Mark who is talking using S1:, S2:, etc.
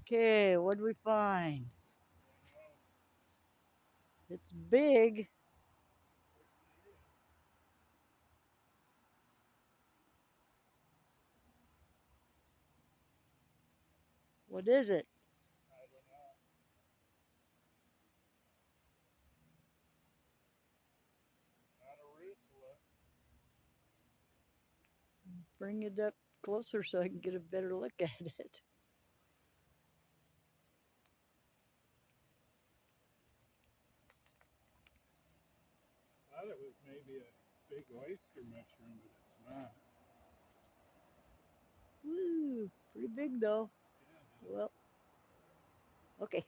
S1: Okay, what did we find? It's big. What is it? Bring it up closer so I can get a better look at it.
S2: I thought it was maybe a big oyster mushroom, but it's not.
S1: Woo, pretty big though.
S2: Yeah,
S1: Well, okay.